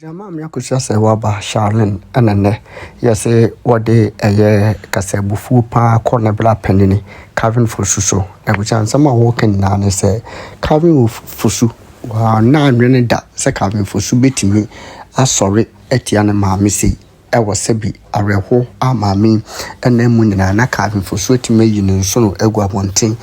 Jama mi Akosua Serwaa ba Charlyn enene yese wode kasebufu pa corner bla penini Calvin Fosu so ebuchan sama walking na ne se Calvin Fosu wa na anwene da se Calvin Fosu betimi asori etia ne maame si ewo sebi areho amami enemu nyina na Calvin Fosu etime yi ne nso no egu abonten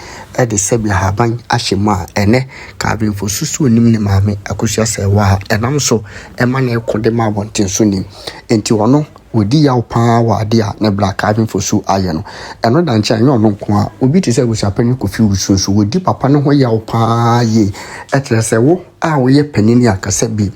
de sebi haban ahyema ene Calvin Fosu so nim ne maame Akosua Serwaa enam so ema na ekode ma abonten so nim enti wono wodi yaw pa wa ade a ne bla Calvin Fosu aye no eno da nche anyo no nko a obi ti se busapani kofi wusu so wodi papa ne ho yaw pa ye etre se wo a wo ye panini akase bi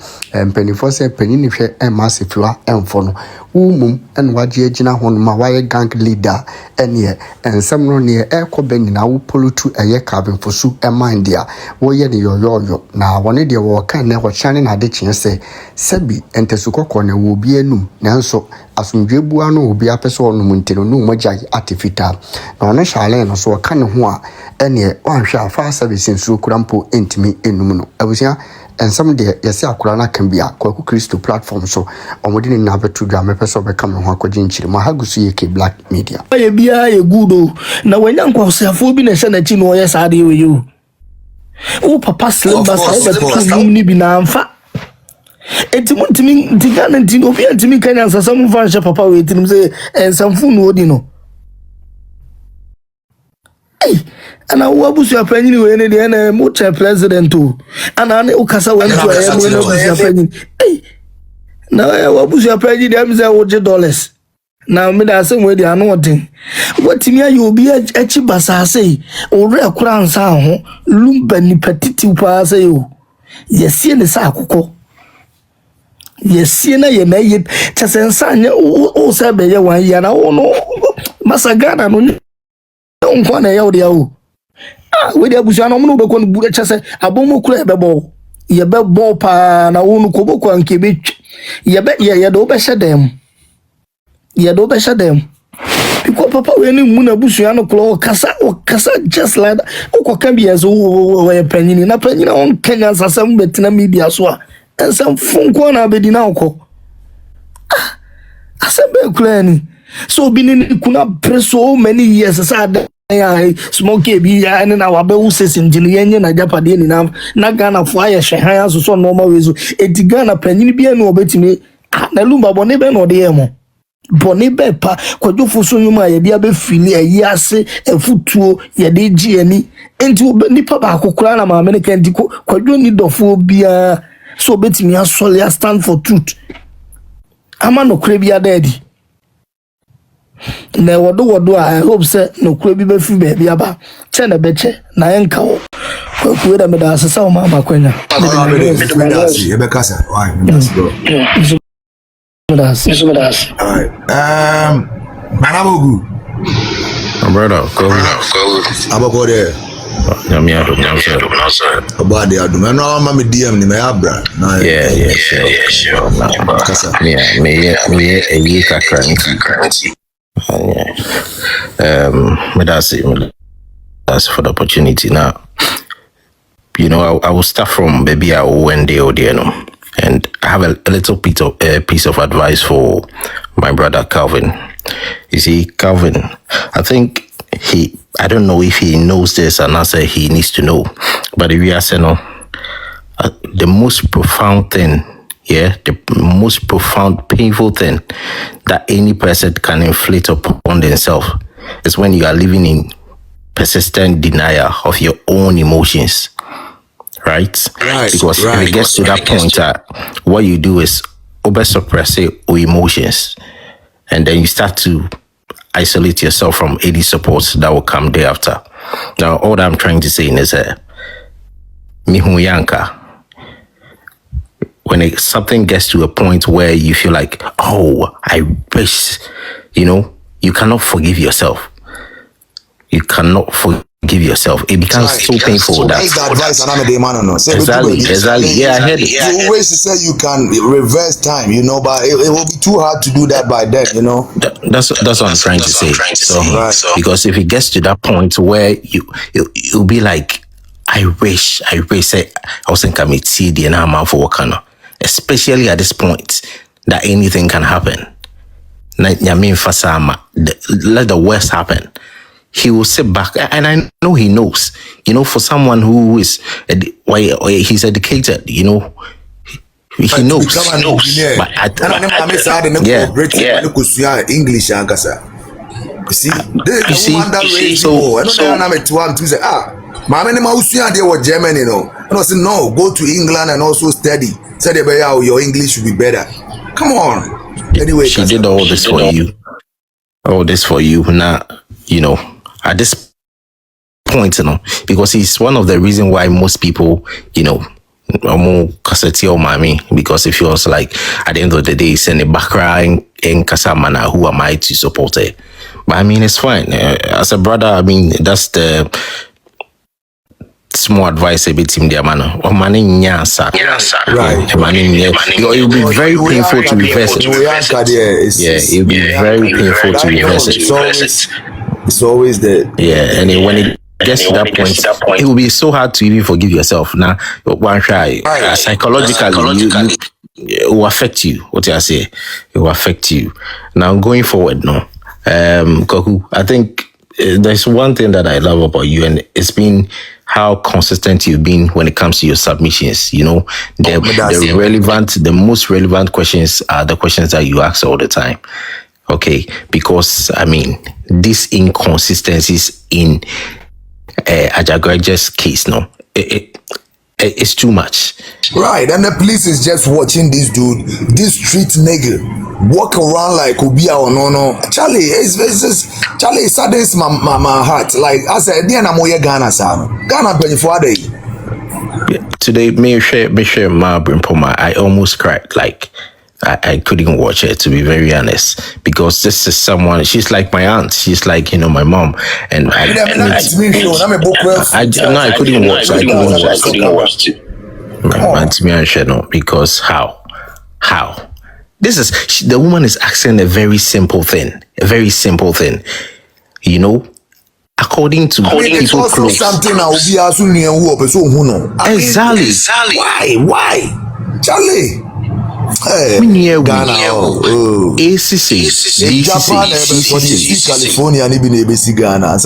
mpanifo se panini hwe emasefiwa emfo no umum en waje agina ho no ma waye gang leader ene ensem no ne ekobe nyina wo polutu eye Calvin Fosu emandia wo ye ne yoyoyo na wone de wo kan ne ho chane na de chense sebi entesukoko ne wo bi enum nanso asumdwebua no obi apese ono muntino no mogya artificial na one Charlyn no so ka ne ho a ene wanhwe afa service nsu kurampo entimi enum no abusia ensam de yesi akura na kan bia kwaku Kristo platform so omodi ni na betu dwa mepeso be kam ho akogye nchiri ma hagusu yeke black media ye bia ye gudo na wanya nkwasafo bi na hye na chi no ye saade we yo o papa slimba sa be tu ni bi na amfa etimuntimi ntigana ntino obi antimi kanya nsasam mfa hye papa we tinim se ensamfu no odi no ana wabusu apanyini we ne de na mo cha president o ana ne ukasa we nto aye mo na wabusu apanyini na wabusu apanyini de am say woje dollars na me da say mo de ano odin watimi aye obi achi basase o re kura ansa ho lumba ni patiti pa say o yesie ne sa akoko yesie na ye na ye chasensa anya o say be ye wan ya na o no masagana no nkwa na ye o de o we dey abusu na mo be ko no buru chese abomo kura ebebo ye bebo pa na wonu ko boko anke be ye do be shedem because papa we ni mu na abusu na klo kasa just like that o kan bi yeso we panyini na panyina on Kenya sasam betina media so a ensam funko na be di na okọ asembe kula ni so bi ni kuna preso many years sa ya smoke bi ya na wabe usesi njini yenye na japade ni na Ghana fo aye hwehan asoso normal wezo edi Ghana panyini bi enu obetimi na lumba bone be no de yemo bone be pa kwadwo Fosu nyuma ye dia be fili ayi ase efutuo ye de gi ani enti nipa ba akokora na ma me kan di kwadwo ni dofo bia so obetimi asole stand for truth ama no kure bia daddy na wodo I hope say no kura bi be fi be bia ba che na beche na enka wo kwaku da me da asesa o mama kwanya e be kasa why that's all right manamogu my brother go abako there me sir about the adum no ma me DM ni me abra na yeah sure kasa me a kakranti that's for the opportunity. Now, you know, I will start from baby I went there, and I have a little piece of advice for my brother Calvin. You see, Calvin, I think I don't know if he knows this and I say he needs to know, but if you ask, the most profound thing, the most profound, painful thing that any person can inflict upon themselves is when you are living in persistent denial of your own emotions, right? Because if it gets to that point, what you do is over-suppress your emotions, and then you start to isolate yourself from any support that will come thereafter. Now, all that I'm trying to say is Mihuyanka. When something gets to a point where you feel like, oh, I wish, you cannot forgive yourself. You cannot forgive yourself. It becomes so painful. That's the advice and I'm a day man no. Exactly. Yeah, I heard it. You always say you can reverse time, but it will be too hard to do that by then, That's what I'm trying to say. So, because if it gets to that point where you'll be like, I wish I was in committee the man for Wakana. especially at this point that anything can happen. Let the worst happen. He will sit back, and I know he knows. You know, for someone who is, he's educated, you know, he knows. But English, you see, this woman that raised you. I don't know to say, they were German, you know. And I said, no, go to England and also study. Said your English should be better. Come on. Anyway, she did all this for you. All this for you. Now, you know, at this point, you know, because he's one of the reasons why most people, you know, because if he was like, at the end of the day, send a background in Kasamana, who am I to support it? But I mean, it's fine. As a brother, I mean, that's the small advice a bit in their manner. Or money, right. It will be very painful to reverse it. Yeah, it will be very painful to reverse it. It's always there. Yeah, and when it gets to that point, it will be so hard to even forgive yourself. Now, one try psychologically, it will affect you. What I say, it will affect you. Now, going forward, no. Koku, I think there's one thing that I love about you, and it's been how consistent you've been when it comes to your submissions. You know, the most relevant questions are the questions that you ask all the time. Okay, because I mean, these inconsistencies in Ajagwaja's case, no, it's too much. Right, and the police is just watching this dude, this street nigga, walk around like Ubia or no. Charlie, it's just Charlie, it saddens my heart. Like I said, Ghana, son. Ghana, 24 days. Today, me share my brain poma. I almost cried. Like I couldn't watch it, to be very honest, because this is someone. She's like my aunt. She's like, you know, my mom. And I couldn't watch. I couldn't watch it. Because how? This is the woman is asking a very simple thing. You know, according to people close. Something I will be asking you exactly. Why, Charlie? Hey, Ghana, ACC, Japan, California, and even ABC Ghana.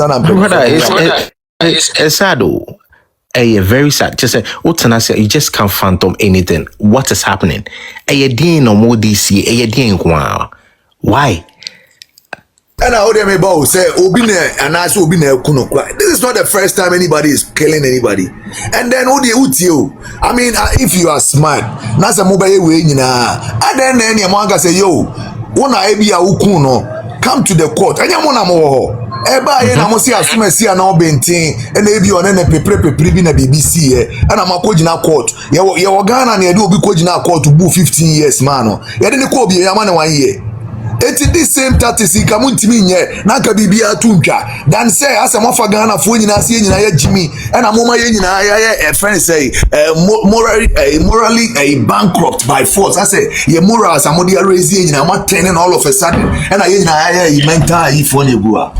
It's sad though. Very sad. Just say, you just can't fathom anything. What is happening? Why? And I heard about say Obine and I saw Obine Kunokwa. This is not the first time anybody is killing anybody. And then I mean, if you are smart, nasa mobile way and then your manga say, yo, one idea ukuno, come to the court. And yamona mo. Eba ye na mo si asuma si na obentin and ebi on na pepe na BBC and am akogina court. Ye Ghana na ye do obi kogina court to 15 years man. Ye de ko obi yama na 1 year. It's the same tactics kamuntimi nye na ka bibia tuntwa dan say asem ofa Ghana fo nyina se nyina ya jimi and amoma ye nyina ya friend say morally bankrupt by force. I say ye morals amodi raise nyina ma turning all of a sudden and ye nyina ya mental if one egua.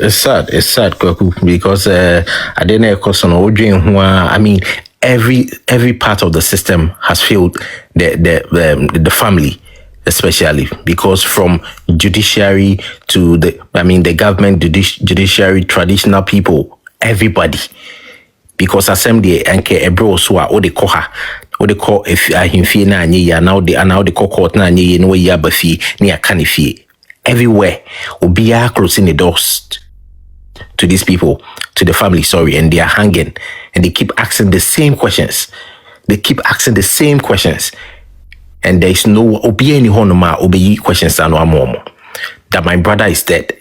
It's sad, Kwaku, because I didn't question I mean, every part of the system has failed the family, especially because from judiciary to the government, judiciary, traditional people, everybody. Because assembly and ebro so or they call her. Or they call if him fee na nye now they call court na nye no ya bafi near canifi. Everywhere, Obia closing the doors to these people, to the family, and they are hanging, and they keep asking the same questions. And there is no Obia any honoma Obi questions that my brother is dead.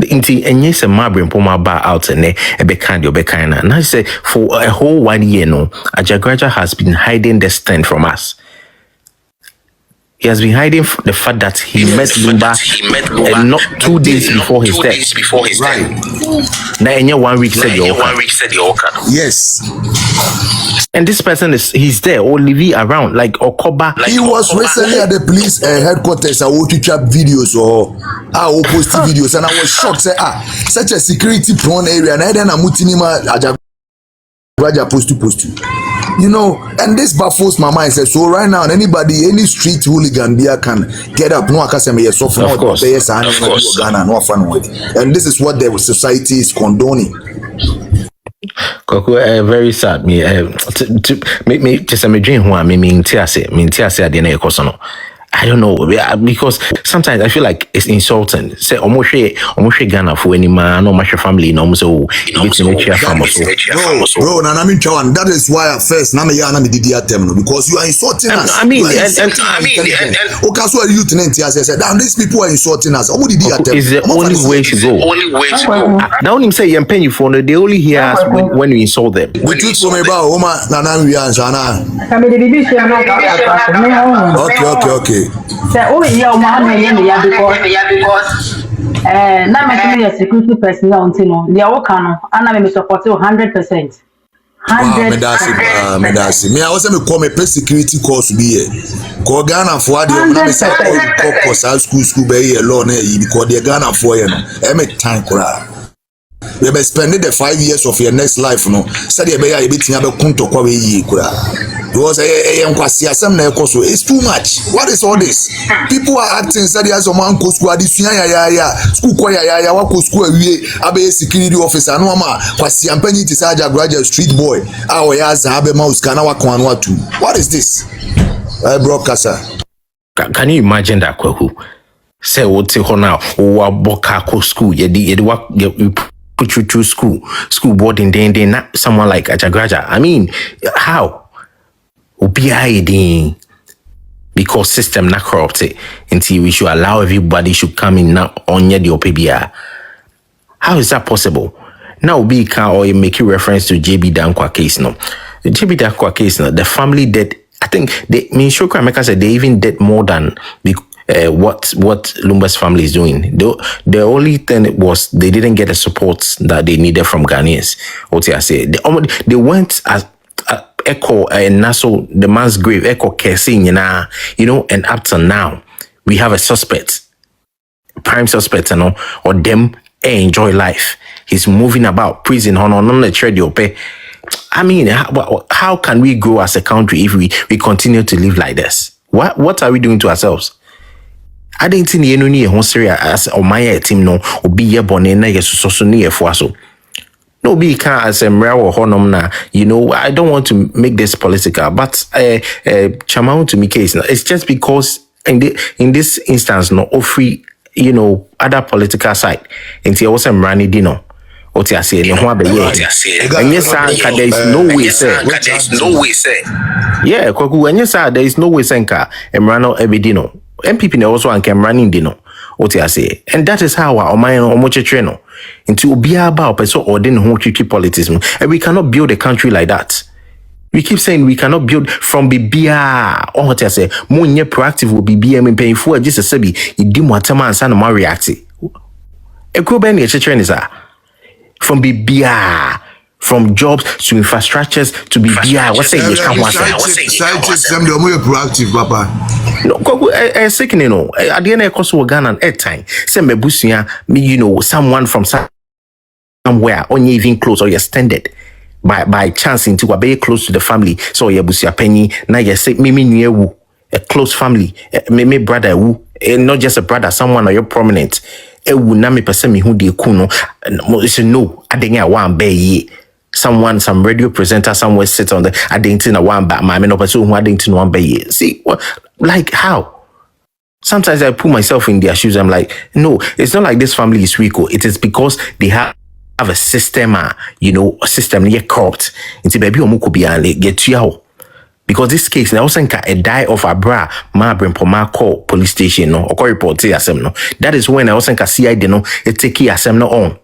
And yes, a mabrin poma bar out and a bekana. And I say for a whole 1 year, no, Ajagraja has been hiding the stand from us. He has been hiding the fact that he met Lumba and not 2 days before his death. Right. Now, in 1 week, said your yes. And this person he's there, or living around, like Okoba. He was recently at the police headquarters. I want to trap videos or post videos, and I was shocked. Say, such a security prone area, and I then I'm mutinima Ajagraja post to. You know, and this baffles my mind. So right now, anybody, any street hooligan there can get up. No, I can't say me yes, Of course. Ghana, no fun with. And this is what the society is condoning. Koko, very sad. Me, to make me just a dream. Who I mean, tiase at the end of the I don't know, because sometimes I feel like it's insulting. Say, almost Ghana for any man, no much family, no so it's in bro, and I mean, that is why at first, because you are insulting us. I mean, Akosua lieutenant said, these people are insulting us. Is the only way to go. Now, when you say you're paying for they only hear us when we insult them. We took from about okay. Say, oh, yeah, because now I'm a security personnel, they are working, and I'm supporting 100%. Medasi. Me, I was going to call me security course to be here. Call Ghana for the school be here alone because the Ghana for you. I'm a time crowd. We be spending the 5 years of your next life, no. Said you be a bit near the kunto kwa we because it's too much. What is all this? People are acting said as a man go school this school kwa wako school we abe security officer no ma kwasi ampanyi ti saja graduate street boy awo ya za abe mouse kana wako anu atu. What is this? Broadcaster. Can you imagine that kwaku? Say what say now o boka ko school ye work put you through school boarding then not someone like Ajagraja. I mean, how? Because system not corrupted until we should allow everybody should come in now on the OPBR. How is that possible? Now be can or make you reference to JB Dankwa case no. The JB Dankwa case no, the family dead. I think they mean Shokra Meka said they even did more than what Lumba's family is doing. The only thing was they didn't get the support that they needed from Ghanaians. What I say, they went as Echo and Nassau, the man's grave, Echo Kersing, you know, and up to now we have a suspect, prime suspect, or them enjoy life. He's moving about prison on the trade pay. I mean, how can we grow as a country if we continue to live like this? What are we doing to ourselves? I didn't think you need a serious as or my team no or be a bonnet so near for so. No be can as a mraw honum na. You know, I don't want to make this political, but Chamau to me case now. It's just because in this instance no free, you know, other political side. Until I was a Rani Dino. What I say, and yes, there is no way, say. Yeah, Kwaku, and yes, there is no way, Senka, and Rano Ebidino. MPP also and can running dino. What I say, and that is how our mind or much treno into be about so or then who keep politics, and we cannot build a country like that. We keep saying we cannot build from BBR. Or what I say, more proactive will be BM paying for just a sebi. You do what and son of reacting. A group any is from BBR. From jobs to infrastructures to BBI. What say you can't want them the more proactive, Papa. No, second, you know, at the end of Akosua Ghana at time, send me busia, me, you know, someone from somewhere, only even close or extended by chance into a very close to the family. So you busia penny, now you say, me near woo, a close family, me brother woo, not just a brother, someone or you're prominent. Ewu na me person me who de kuno, no, I think I want be someone, some radio presenter somewhere sit on the I didn't know one back my men person who I didn't know one bay. See what like how? Sometimes I put myself in their shoes. I'm like, no, it's not like this family is weak. It is because they have a system, you know, a system near corrupt. It's a baby omuko be get you. Because this case now also a die of a bra ma bring poma call police station no or report asem no. That is when I also CID no it take asem no on.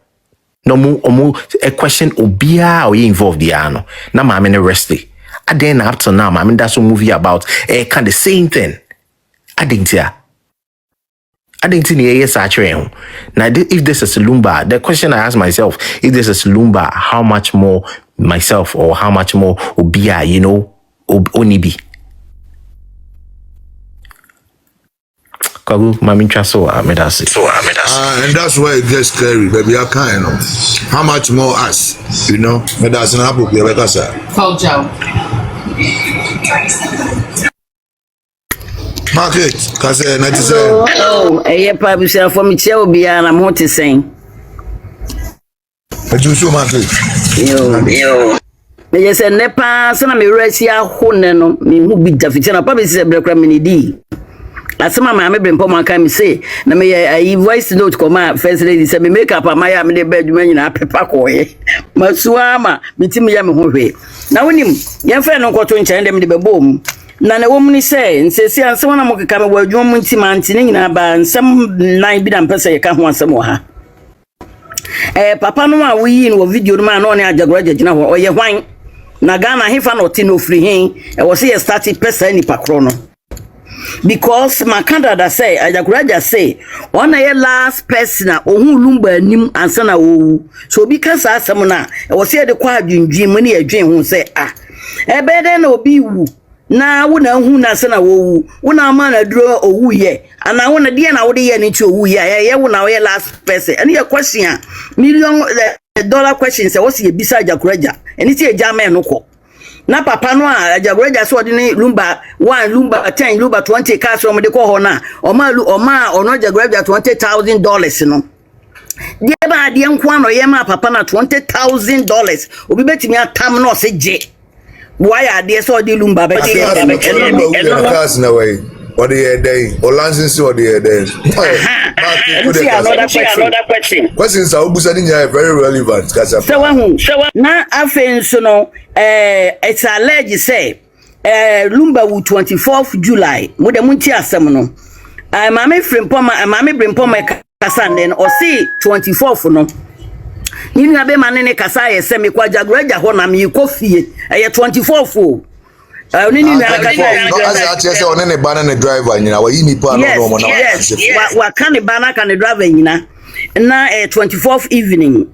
No more a question obia or you involved the ano. Now I'm in arrested. I then up to now, I mean that's a movie about kind of same thing. I didn't yes actually. Now if this is Lumba, the question I ask myself, if this is Lumba, how much more myself or how much more obia, you know, onibi. Kagu mami traso amedasi. And that's why it gets scary, baby. I can't know how much more us, you know. Medasi na hapo kwa kasa. Culture. Market, cause na ti say. Oh, pa bi say for me che obi a na mo te sen. Ejusu market. Yo. Me je say nepa so na me resi ahone no me hu bi dafiti na pa be say brekra me ni di. Asema ma me brempo man kan me say na me I voice note koma first lady say me make up amaya me de beduma nyina pepa koye. Masuwa ma bitimi ya me ho hwe. Na wonim ye fa no kwoto nchen dem de bebom. Na ne wom ni say nsesi ansem na mo keka me wadwom mu ntima ntine nyina ba nsem nan bi da mpese ye ka ho ansem wo ha. Papa no a wo yi no video no ma na one ajagora jagina ho oye hwan na Ghana hefa no ti no free hin e wo say start person ni pakro no because makanda da say ajagora say one ye last person a ohun lumba anim ansa na wo so obi kasa asem na e wo say de kwa adwendwen mu ne adwen ho say ebede na obi wu na wo na hu na se na wo wo na ma na duro owu ye ana wo na de na wo de ye ni chi owu ye ye wo na wo ye last person any question million dollar question say wo se bisa Ajakuraja eni ti eja me no ko na papa no a Ajakuraja so de ni lumba 1 lumba 10 lumba 20 cash from de ko ho na o ma ono Ajakuraja $20,000 no de ba de nko ano ye ma papa na $20,000 obi betimi atam no se je why are they so the lumba be cars na way or the day or license or the day another question questions are very relevant so na afenso no it's alleged say lumba wu 24th July mo de munti asem no mama brempoma kasanden or see 24th no ni na be manene kasa ye se me kwa Ajakuraja ho na me ko fie 24th o ni na ka no as I say on ne banana driver nyina wa yini pa no mo na wa kan bana kan driver nyina na 24th evening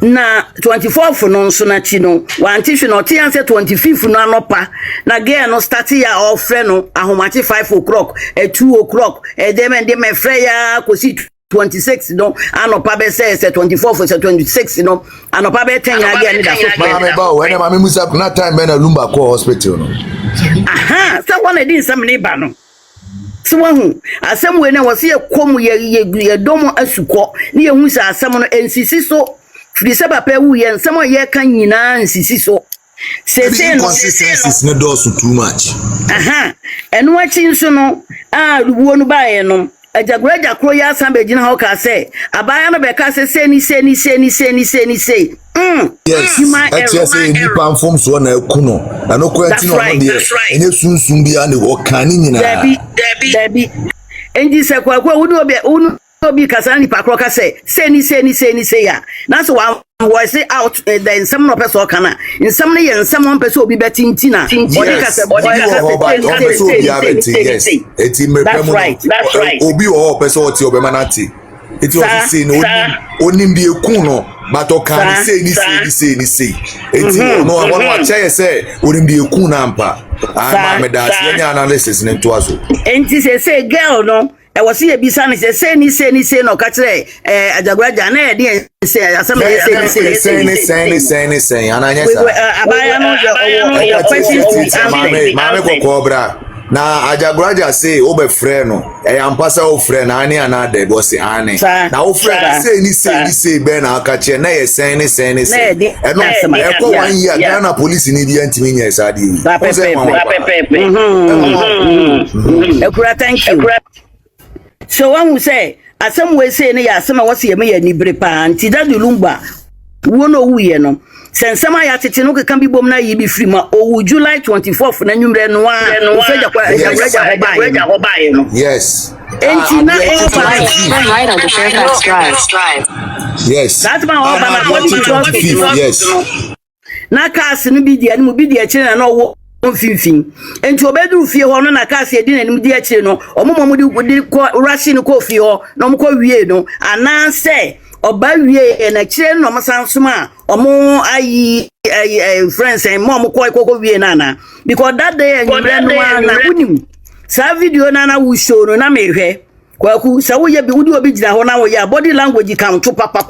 na 24th no so na chi no wa anti no ti an say 25th no anopa na girl no start ya off no ahomachi 5 o'clock 2 o'clock dem me frɛ ya kosi 26 no anopa be say 24 for 26 no anopa be 10 ya again da so mama ba when mama musa na time be na lumba ko hospital no so one dey some neighbor no so wahu asem we na wo se kom ye dom asuko ne ye hu sa asem no ensisi so firi se papa wu ye nsem ye kan nyina nsisi so se no consistencies no do so too much eno achi nso no ruwo no ba ye no Ajakuraja kro ya sambe jina ho ka se abaya no be ka se ni say yes it's say ni pamfom so na ekuno na no kwenti no no de enye sunsun bia ne wo kan ni nyina Debi enji se kwa unu obi kasa ni pakro ka se ni ya na so wa say out then some no person kana in some ne yen some one person obi beti ntina body ka se yes eti me that's right obi o person oti obemanati eti o say no onim bi ekun no but o kan say ni say eti no one wa che say onim bi ekun na mpa ma me da se nya analysis ne to aso enti say girl no e was here bisa ni say ni no ka kire Ajakuraja na e dey say asem say ananya sa abaya no your question mame ko cobra na Ajakuraja say o be frɛ no e ampasa o frɛ na ani ana de bo say ani na o frɛ say be na aka kire na ye say no e ko 1 year Ghana police ni bi antimi nya sa de ekura thank you. So one will say, as some way say, ya some was ye me ni brepa, anti that the lumba. Wono we no. Since some ya titino can be bomb na ye be free ma o July 24th na numre no yes. Right on the Fairfax Drive. Yes. That's my husband. Yes. Na cars no be there, no be there china no onfinfin enti obedu fie ho no na cars e di na nim di akire no omomo di ko rushing ko fie ho no mo ko wie no ana se oba wie na kire no mo sansoma omo ayi friends and mom ko wie na na because that day and you na unim sa video na wo show no na mehwe kwaku sa wo ye bi wudi obi gina ho na wo ya body language count to papa.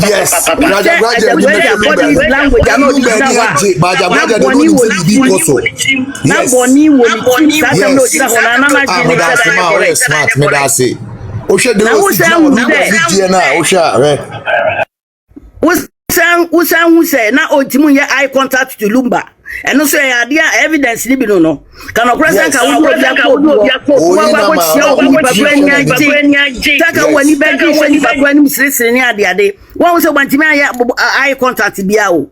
Yes. body language na no di na wa Baja boni wo bi koso. Na boni wo ni sa ta no gina ho na na me da se ma o smart me da se. O hwe de o si na video na o hwe Usan who say na otimu ye eye contact to Lumba. And no say idea evidence ni bi no. Can no present ka wo bia ko wo taka wani bagi wani bakwani msiri ni ade. Won say bantimi eye contact bia o.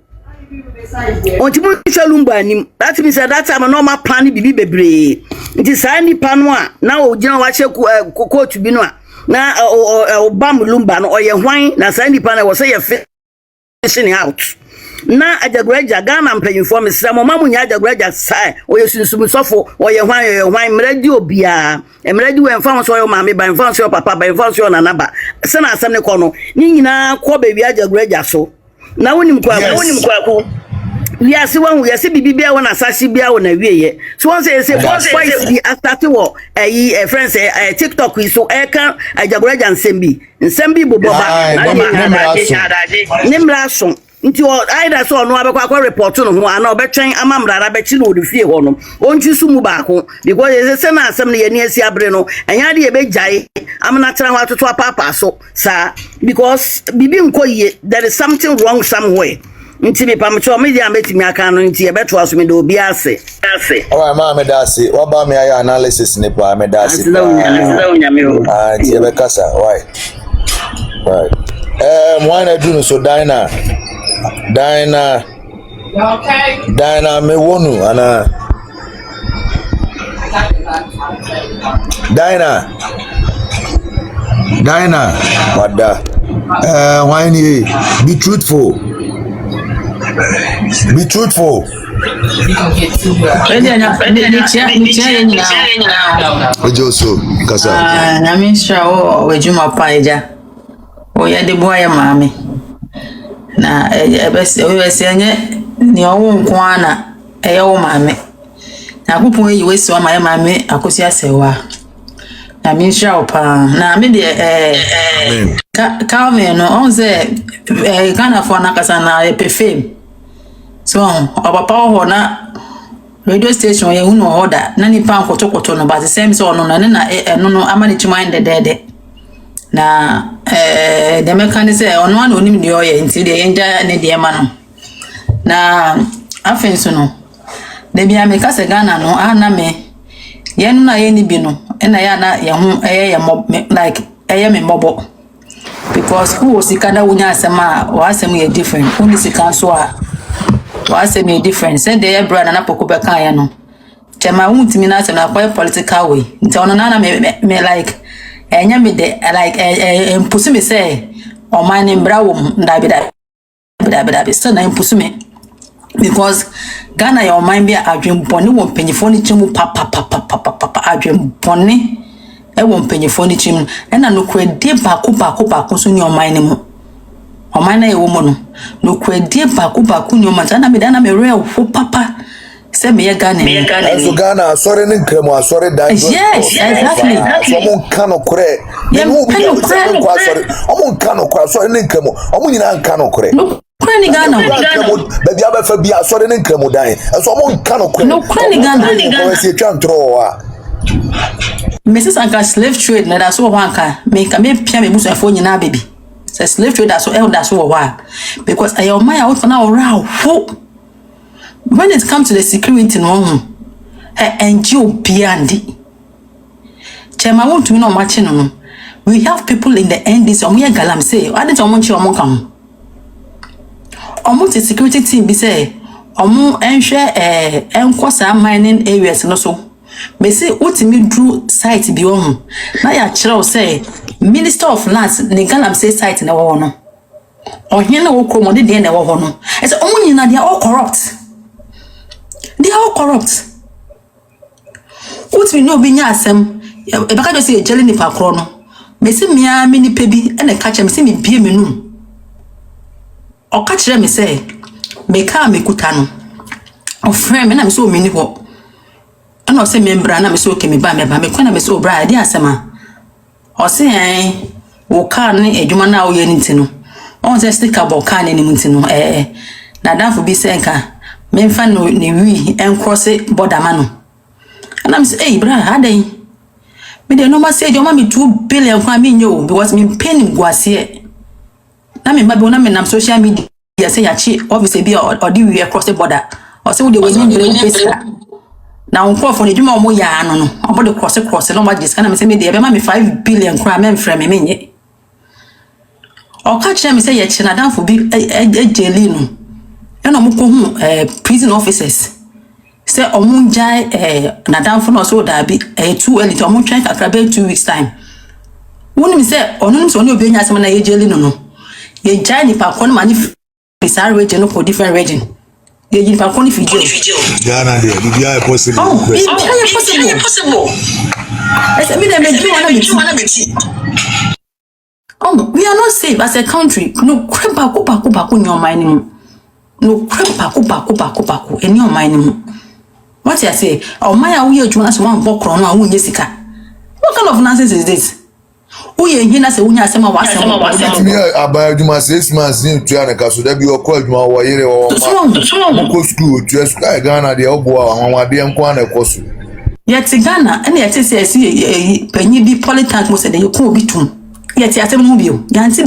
Otimu hwe Lumba nim. That means that time normal plan bibi bebre. Nti sai ni pano a na o gina wa hye coach bi no a na obam Lumba no oye hwan na sai ni pano wo say ye fishing out na ajagreja Ghana mpanyinfo mesra mo mamu nya ajagreja sai oye sunsum sofo oye hwan mredi obia mredi we mfa so yo maame ban mfa so papa ban mfa so na naba se na asem ne kono ni nyina ko bebi ajagreja so na wonim kwa we are see one we see bibia won asase bia won na wieye so won say voice di start wo friends TikTok so kan ajagreja nsembi boboba nimra so nti either so no abekwa report no ho ana obetwen amamrara bechi no odifie ho no onchi su mu ba ko because say na asem ne yeni asi abre no enya de ebejai amna tera ho atoto apapa so sa because bibi nkoye there is something wrong somewhere nti me pamcho me dia metimi aka no nti ebeto aso me do obi ase alright ma me da ase oba me aya analysis ne pa me da ase nti ebekasa why right mwana dunu so Dina okay Dina me wonu ana Dina wada why ni be truthful. Be truthful. Ojoso kasa. Na ministra o wejuma paeja. O ya de boya maame. Na ebese anye ni owo nko ana eye wo maame. Na kupon yi wesi wa maame Akosua Serwaa. Na ministra o pa na me de Calvin no on say Ghana for na kasa na fame. So papa ho na radio station ye hunu order na nipa nkotokoto no but same so no na no amani chima ndede na the mechanic say ono an onim de oye nti de enja ne de ma no na afen so no de bia me kasa Ghana no ana me ye no na ye ni bi no na ya na ye hu ye like ye me mobo because who sikada wunya asema wa asem ye different who sika so a was a different said the brother na poko beka ya no chema wuntimi na asem na quite political way nti ono na me like enya me de like impusu me say o man mbra wo ndabi so na impusu me because Ghana your mind be adwen boni wo mpanyifo ni chimu papa adwen boni e wo mpanyifo ni chimu na no kwedie baako so ni o man mu omana ye womo no kwedie baako ni o man na me da na me real fo papa se me ye Ghana so Ghana sorry ni nkremo asori da yes exactly omo nka no kore no bi kwa sorry omo nka no kore sorry ni nkremo omo nyina nka no kore Kwani Ghana baby abefa bi asori ni nkremo dan so omo nka no kore no kwani Ghana ko se twantro a Mrs. Anka slave trade na da so wanka me ka me pia me buso afo nyina baby say slave trade da so elder so wa because I my out na ora when it comes to the security no NGO piandi chema want to know much no we have people in the NDC omo ye galam say I didn't omo nchi omo kan omo the security team be say omo enhwe enkosa mining areas no so me say ultimate drew site bi on na ya kire say Minister of Lands ne galam say site na wo no ohia na wo kromo de na wo ho no e say omo nyina they are all corrupt. They are all corrupt. What we know be nyasem e baka do say jeli ni pa kro no me se mia me ni pebi e na ka che me se me bie me num o ka kire me say me ka me kuta no o frame me na me so me ni ho ana o se me mbra na me so ke me ba me kwa na me so bra dia asema say wo car ne adwuma na wo ye ntino on say stick about car ne ntino na dan for be senka me fa no ne wi en cross border ma no and I'm say hey bra adan me dey normal say your mama 2 billion kwa me nyo because me paying guase na me mabe na me nam social media say ya chi obviously be or the we across the border or say we dey win pesa na unko for ne dwuma omo ya no omo dey cross no ma just kana me say me dey be ma me 5 billion kwa me mfrɛ me menye o ka kire me say ya chi na dan for bi ejeli no e no mo ko hu prison officers say omunjai na dan for no so da bi too early to omun try kakra be 2 weeks time wonu mi say onu so ni obi nya asem na ejeli no ye jai ni pa kon mani bizarre region for different region ye jin pa kon fi jail Ghana there be possible possible I said me dem do wanna be we are not safe as a country no crepa ko nyoma ni mu no crepa ko eni o man ni mu what you say o man ya we adwuma so wan bokro no a wonye sika what kind of nonsense is this uye hina se unya asema wa me about adwuma 6 months in tuana ka so da bi okọ adwuma wo yere wo ma ko school tu sky Ghana de obo awon ade enko na ekoso yet Ghana ene yet say si panyi bi politank mo se de ko obi tum yet asem no bio yanti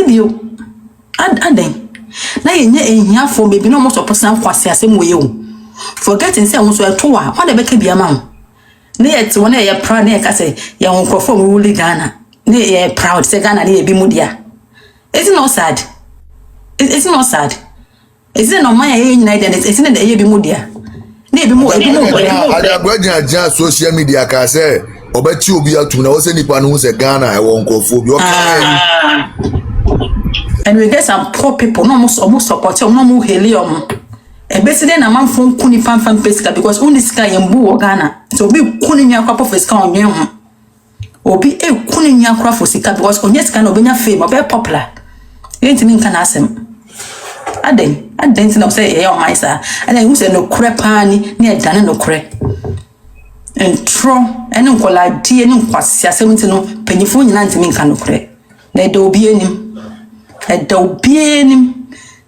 bio aden na yenye ehia fo bebi no mo so person kwase asem wo ye o forgetting say won so eto wa kwa de be ka bia ma ho ne yet wona ye proud ne ka say ye won krofo mo wuli Ghana ne ye proud say Ghana ne ye bi mudia it's not sad it's not sad it's no man ye united it's not the ye bi mudia ne bi mo ada gwaja social media ka say obachi obi atu na wo say nipa no say Ghana e won krofo bi o ka and we get some poor people no almost support no mo helium ebeside na manfo kuni fanfan pesika because only sika yembu wo Ghana so obi kuni nya kwa pesika onye ho obi kuni nya kwa for sika because onye sika na obenya fame obi popular yenti min kana asem aden tin say ye o mai sa and you say no krepa ni na edane no kre entro ene nkola die ni nkwase asem tin no panyifo nyina ntimi nka no kre na edo obi enim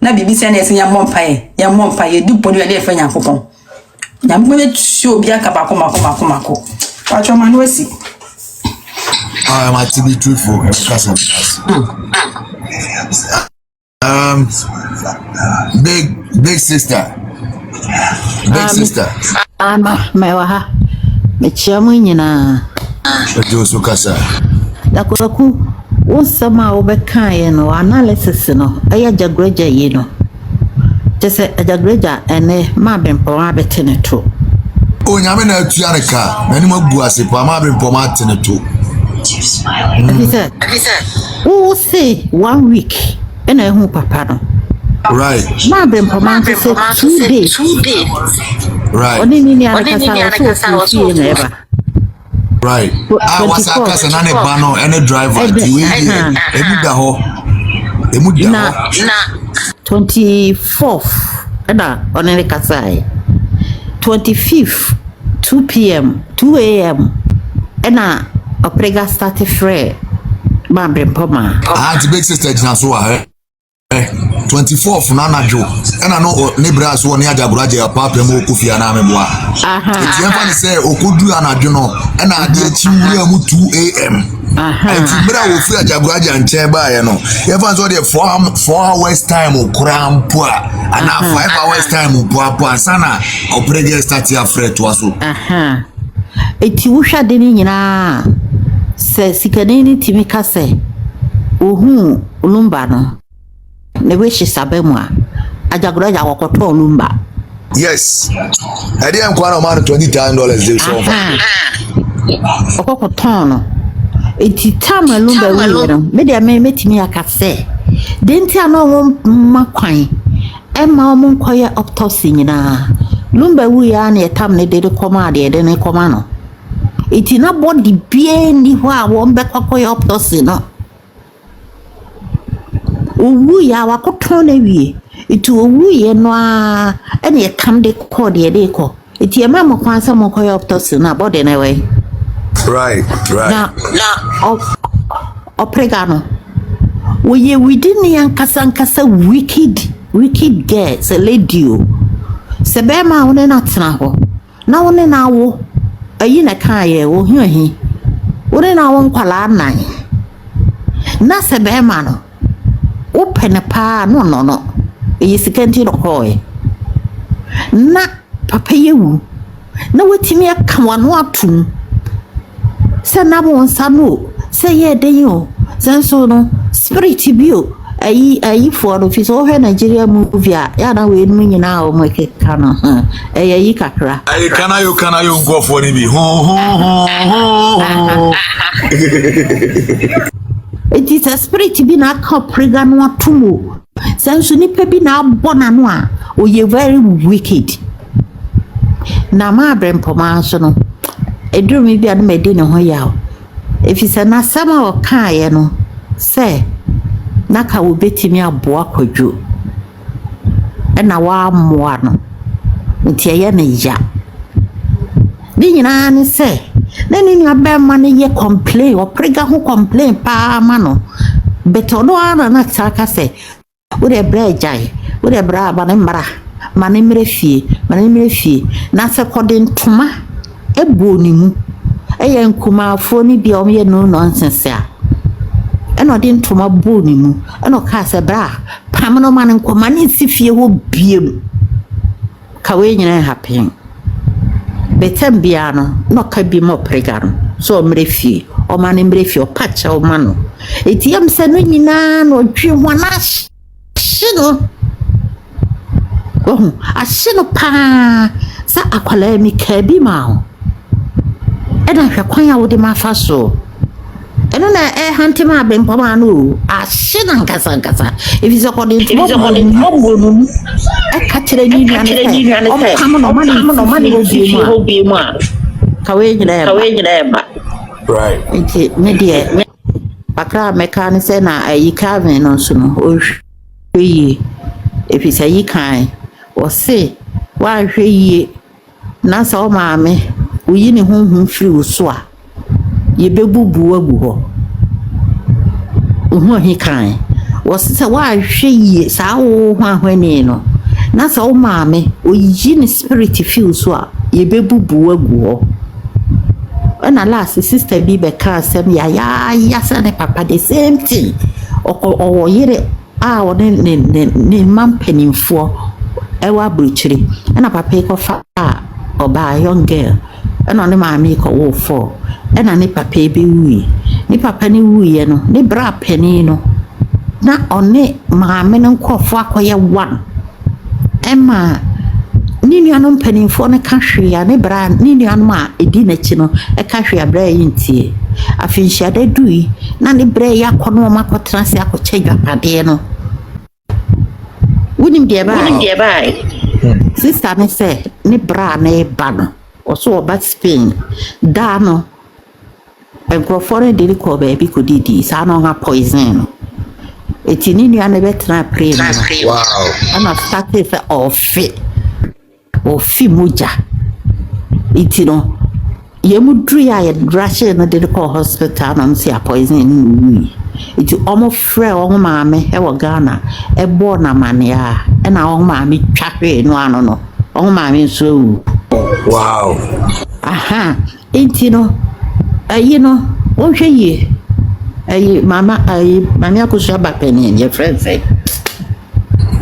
na BBC na esen ya mompae di bodi ya lefa Nyankopon na mbe tsi obi aka ba ko pacho ma no esi I am to be truthful big sister ama mewa me chiamu nyina ejo so kasa la koku wonsama obekaye no analysis no aya jagreja yi no tese jagreja ene ma bempo ma betene to onyame na atua ne ka nani magu ase pa ma bempo ma tene to afisa o say 1 week ena ehu papa no right ma bempo ma say 2 days right oni ni akasa so never right I was akasa na ne ba no any driver ti we emuda ho 24th ana onene kasai 25th 2 p.m. 2 a.m. ena oprega start free mambre poma the big sister jina so 24th na najo ena no ne bra so ne ajaguraje ya papa mo kufia na meboa eti enfa ni say okudu anajo no ena ade achi wura mu 2 a.m. eti bra wo fi ajaguraje anche ba ye no enfa so de 4 hours time okrampo ana 5 hours time okrampo sana oprege start ya fret waso eti wuhwa de ni nyina se sikaneni timika se ohu olumba no ne wishi sabemwa ajaguraja wakoto olumba yes ade am kwa na man $20,000 dey so okokoto no eti tama olumba wi no me de metimi akase denti ano makwan ema omo nkoye autopsy nyina lumba wi ya na etam ne de koma de ne koma no eti na body bie ni ho a wo mbe kokoye autopsy no owu ya wakoto na wie itu owu ye no a ene kam de ko de ko eti e ma mo kwansa mo koyo autopsy na body na we Right. Na opregano. We within yan kasa wicked girl, se lady o. Se be ma wona na tena ho. Na wona na wo. Ayi na kan ye wo hi. Wona na wo nkwala nan. Na se be ma no. Wo pene pa no. Eyi sikenti no koy. Na papa yewu. Na wetimi aka wano atum. Se na bo nsa no. Se ye den yo. Senso no spirit bio ayi for no fi so he Nigeria movie ya na we nu nyina o make kana ayi kakra ayi kana yo ngofo ni bi it is a spirit bi na ka prega no atomo senso ni pe bi na abona no a o ye very wicked na ma brempoma so no eduru mi bia no mede ne ho yawo efisa na sama o kaaye no se naka wo betimi aboa kwadwo na wa moa no ntiye na ya ni nyina ne se na ni nwa be ma ne ye complain o prega ho complain pa ma no beto no ana na taka se wo de bra jai wo de bra ba ne mra ma ne mre fie na se kodin tuma ebo ni mu eye nkuma afo ni bia o me no nonsense a eno din tuma bo ni mu eno ka se bra pam no man nkoma ni sifie ho biem ka we nyina happen betem bia no ka bi mo pregaro so mrefie o man mrefie o pacha o mano etiam se no nyina no dwi hwana shino ashino pa sa akwala mi ka bi ma ena hwe kwan ya wo de mafa so eno na hanti ma be mpoma no ashina nkasa if is according to mo no ka tire ni nwane o pam no mani ho bi mu a ka we nyina ba right nti me de akra meka ne se na ayi ka ven no so no o hwe if is ayi kan o se wa hwe yi na sa o maame uyi ni honhom firi wo so a ye bebubu agu ho ho hi kan wo se wa hwe yi sa wo ho ahwani no na sa o maame oyi ni spirit feel so a ye bebubu agu ho na last sister bi be ka sem ya sa ne papa the same thing o yire a o ne mampanimfo ewa bruchiri na papa ko fa oba young girl ena ne maami ko wo fo ena ne papa bi wi ne papa ne wi no ne bra pani no na one maami no nkofo akoye one ema ni nuanom panimfo ne ka hwea ne bra ni nuanom a edi na chi no e ka hwea bra yintie afinhia da dui na ne bra ya kono makotra se akoche dwapade no wunim de ba sister ne se ne bra ne ba no oso oba Spain da no enkrofore de ko be bi ko didi sa no nga poison etini ni ane betra pray wow ana start se ofi muja itino yemudru ya drashe na de ko hospital na msi a poison iti omo frɛ omo maame e wo Ghana e bo na mane a e na omo maame twahwe no ano no omo maame nso wu wow aha enti no ayi no o hwɛ yie ayi mama Akosua ba penin your friend say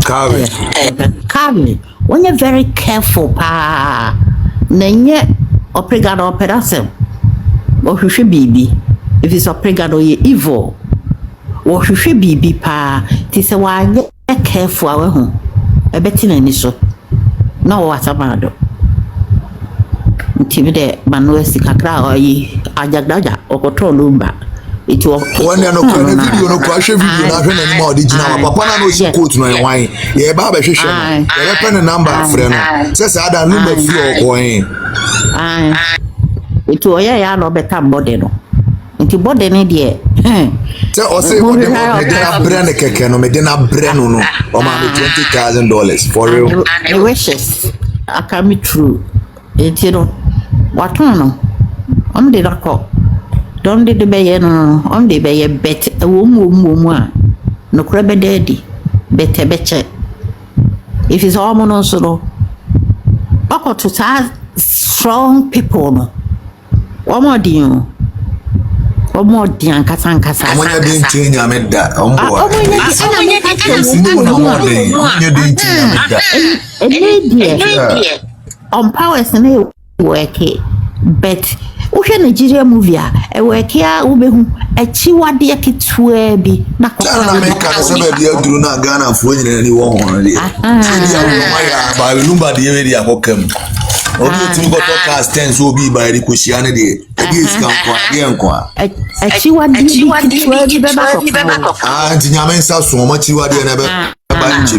Charlyn when you very careful pa na nye opregado operation o hwehwɛ bibi if it's opregado ye evil o hwehwɛ bibi pa ti sɛ wa careful awe ho ebeti na ni so na o watamado nti de manuesi kakra oyi ajagdaja okoto lumba iti o wani no ko na video no ko ahwe video na ahwe na ni ma original papa na no si quote no enwan ye ba ba hwehwe no ye pe ne number frɛ no sɛ sɛ ada number fi o ko en iti o ya no beta body no nti body ne de sɛ o say o de na brand keke no me de na brand no o ma me $20,000 for real wishes akami true iti no waton no am de rakɔ Don't de be no on de be bet wo no kura be daddy bete beche if it's all mono so bako to strong people no omo di ankasa omonya de ntin nyameda ombo on powers na work but wohwe Nigeria movie a work ya ubehu achiwade ketua bi na na make ka se be dia duru na Ghana fo nyina ni wo hono de ba lumba de we dia kokam obi tun go podcast ten so bi ba ri ko shia ne de e skan kwa de nkwa achiwade ketua bi be ba ko nti nyame nsa so mo achiwade na be ba nche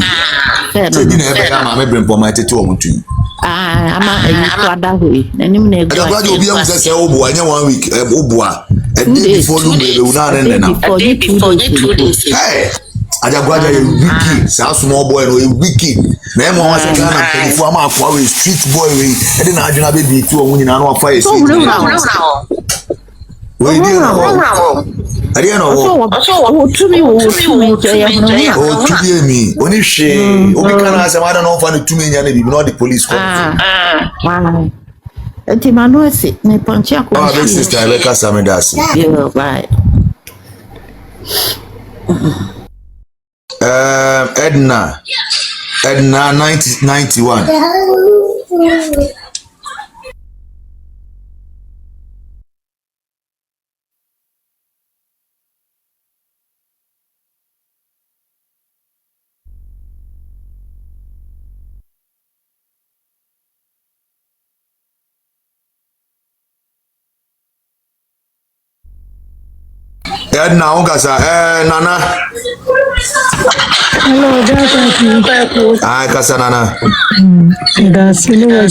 se bi na e be ga ma me brempo ma tete o mutu ama ayi kwada hoyi nanim na ego agba obi am say obo anya 1 week obo a day before lumba be una ne na hey Ajagwaja a wiki, sa small boy no a wiki. Na mo wa se Ghana pelifo ama afọ we street boy we. E dey na adwuna be bi tu ohun nyina no afa esi. We dey na wo. Ari na wo. So tumi je ya no. O tumi emi, oni hwe. Obi kana asem ada no fa no tumi nya na bi no the police come. Wow. Enti manuesi na ponchi akọ. Ah, big sister Rebecca Samedasi. Yeah, right. Edna 91. Edna ungasa Nana. Hello, that's Ah, kasa Nana. That's no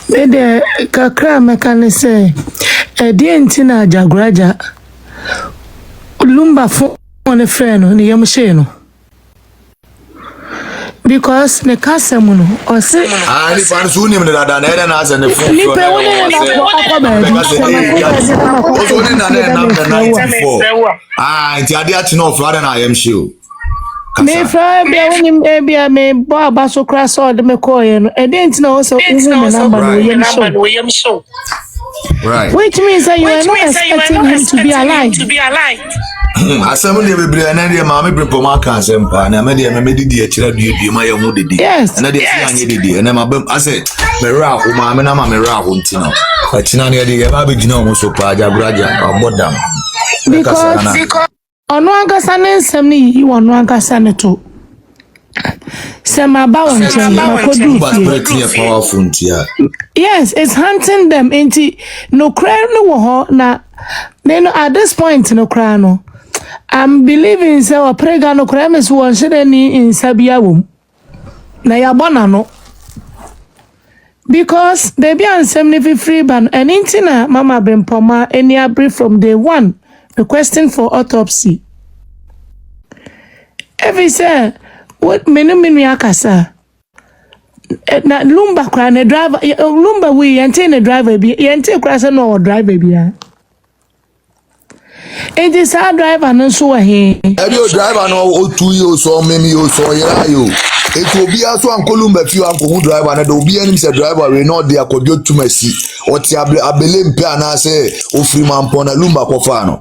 Dede kakra mekane say enti na Jagraja lumba fo on friend no ne yamhye no because ne kasem no o se ni pan so nim ne dada na ere na ase ne fo ni pe woni na o so ni na 94 nti ade ati no fo ade na yamhye o me fra bia woni bia me bo abaso kra so de me call ye no enti na o se uhu number no yamhye. Right. Which means that you are not expecting him to be alive. Asem ne bebre na de ma me brempo ma kan asem pa na me de me didi e kira due ma ye hu didi na de si anye didi na ma bam ase me ra ho ma me na ma me ra ho ntino a kina ne de ye ba be gina ho so pa Jagraja obodam because ono agasa ne nsem ne yi ono agasa ne to Sema ba wonche powerful ntia. Yes, it's hunting them into no cry no wo na at this point no cry no. I'm believing say o prega no cry me so won shede ni in sabia wom. Na ya bona no. Because baby ansem ne free ban and intina mama brempoma any abri from day one requesting for autopsy. Every say what menu akasa na lumba kra na driver lumba we yente na driver bi yente kra se no driver bi a it is our driver no so he every driver no o 2 years so many years so yera yo it will be also an kolumba fi an ko driver na do bi anim se driver we no dey akojo tumasi o ti abele mpe ana se o free man pona lumba ko fa no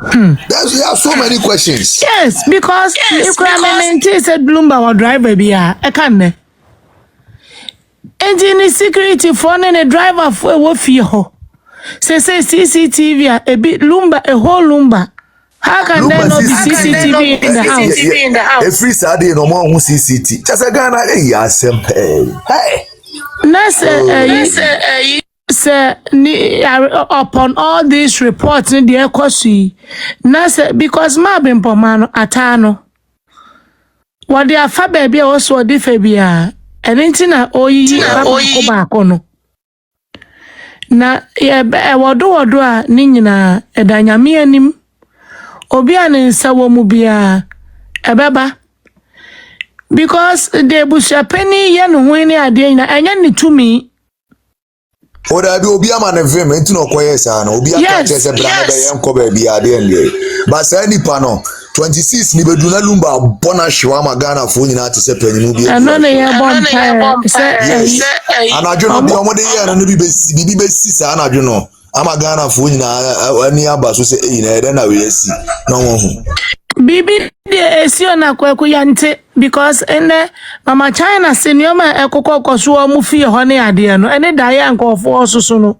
there are so many questions. Yes, because if Clement said lumba or driver bi a e kan ne engine security for na driver for wo fie ho say CCTV a bit lumba a whole lumba. How can there not be CCTV in the house? Every Saturday no more CCTV. Just a Ghana hey. Upon all these reports in the Akosua, because ma been pomano atano. What they are fa baby also di febia. And intina oyi bakono. Na wado a ninyina edanyame anim. Obi anensa wo mu bia ebeba because the busha penny ye no hwini ade na enya ni tumi Oda bi obi ama ne vim enti no koye sa na obi aka chese brana be yenko ba bi ade ende ba sa nipa no 26 ni bedu na lumba bona hwa ma Ghana fo nyina te se panyinu bi ano ne ye bompa se anadwo no bi omode ye no bi besi sa anadwo no ama Ghana fo nyina ani aba so se na ede na we asi na won hu bibi de esio na kwaku yante because ene mama China senioma ekokokoso mu fie ho ne ade no ene da ya nkofo ososo no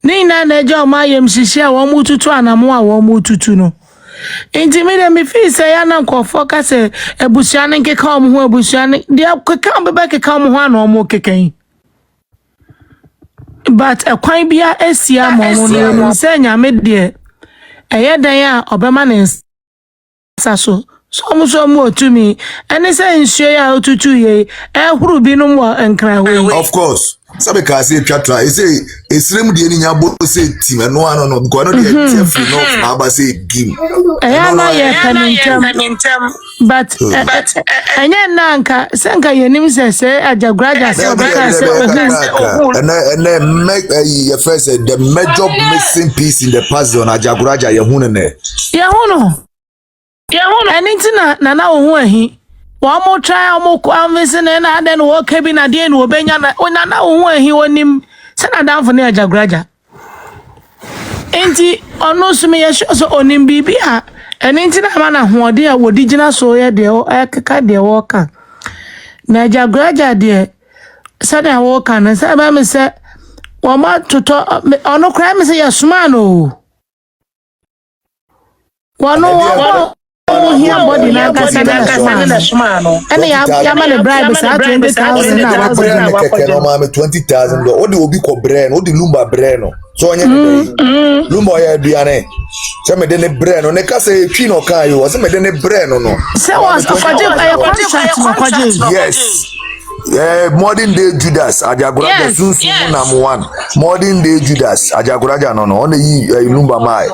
ni na na eja ma yem hihie a wo mu tutu anamo a wo mu tutu no enti me de me fi se ya na nkofo ka se ebusia ne nkeka o mu ho ebusia ne de keka bebe keka o mu ho ana o mu keken but ekwan bia esia mo no se nyame de eyedan a obema ne saso so mu otumi ene se nsuo ya otutu ye ehuru binum wo enkra we of course sabe ka say twatra e say esrem de ni nyabo say team no ano no because no dey free no na ba say game na ye kanintem but anya nanka senka yenim se ajagraja se beka se and make your first the major missing piece in the puzzle na ajagraja ye hunu ne anything na wo ahi wa mo try mo ko amvese na ade no wo kabi na de no obenya na wo ahi wonim se na danfo na ajagraja enti ono sumi ye so onim bibia anything na ma na hoode a wodi gina so ye de ekeka de wo ka na ajagraja de se na wo ka na se ba me se wo ma toto ono kra me se ye suma no wo here body na kasa na smano ene ya ma le bribe sa 20,000 na wa keke no ma me 20,000 o de obi ko bre no o de lumba bre no so onye lumba ya aduane se me de ne bre no ne kasa e twi no kan yo se me de ne bre no se was kwaje contract no kwaje yes modern day Judas Ajaguraja sunsun number 1 modern day Judas Ajaguraja no on yi lumba mai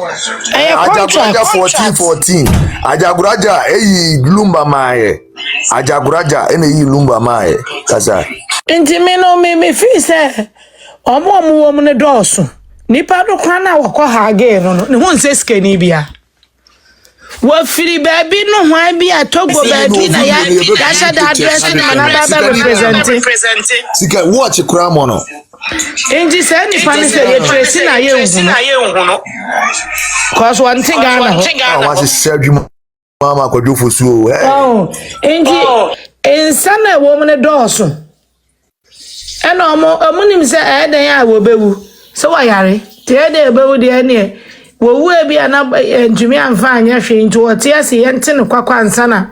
Ajaguraja 14 Ajaguraja lumba mai Ajaguraja ene yi lumba mai kasa enti me fi se omo ne doso nipa do kwa na wakọ ha ge no ne hu nse skani bia wa firi baby no hwan bi atogo baby na ya sha da address ni mana ba represent sika watch kramo no enji se ni pani se ye trace na ye hu no cause one thing Ghana wa se sedwuma mama kwadu Fosu enji ensana wo mo ne doso ena omo nim se eden ya wo bewu so wa yare te eden bewu de ne wo wu e bia na ntumi amfa anya hwe nti wo te ase ye nte ne kwakwa nsana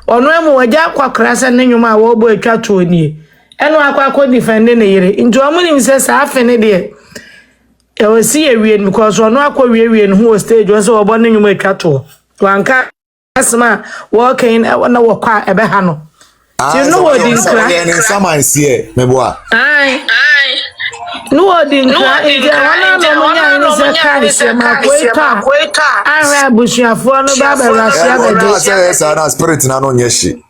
ono emu waja kwakra se ne nwuma wo bo atwa to nie eno akwakọ defend ne yire nti omo nim se sa afe ne de e wo si ewie because ono akọ wie no ho stage wo se wo bo ne nwuma atwa to wanka asma wo ken na wo kwa ebe ha no ti no wo di nkra ni sama nsie meboa no odin kra ije wana no munya ni se kai se makweta ara busuafo no ba ba rasia be se sa na spirit na no nyeshi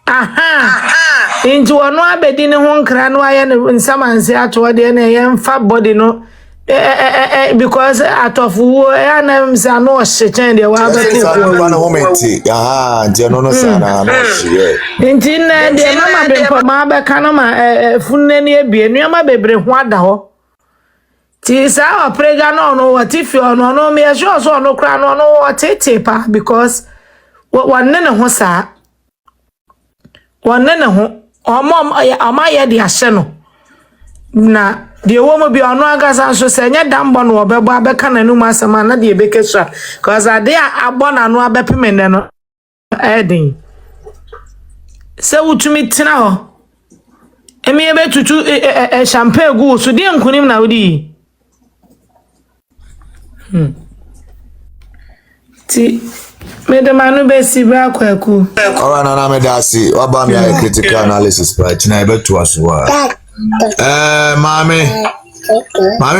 inji wono abedi ne ho nkra no aye ne nsamanse ato de ne ye mfa body no because atofu ya na msa no shechen de wa ba te ko na momenti je no sana no hye inji na de mama be ko ma ba kana ma funne ne ebie nuama bebre ho ada ho ti sa oprega no watifi ono no me sure so no kra no watete pa because wanne ne ho sa wanne ne ho amaye de ahye no na de wo mo bi ono agasa so se nya dambo no obebo abeka nanu masema na de ebekesua cause ade abona no abepemene no edin se wutumi tina ho emi ebe tutu champagne gu so de nkunim na wodi ti medemanu be sibra kwaku ora na me dasi oba me a critical analysis right na ebe to aso mami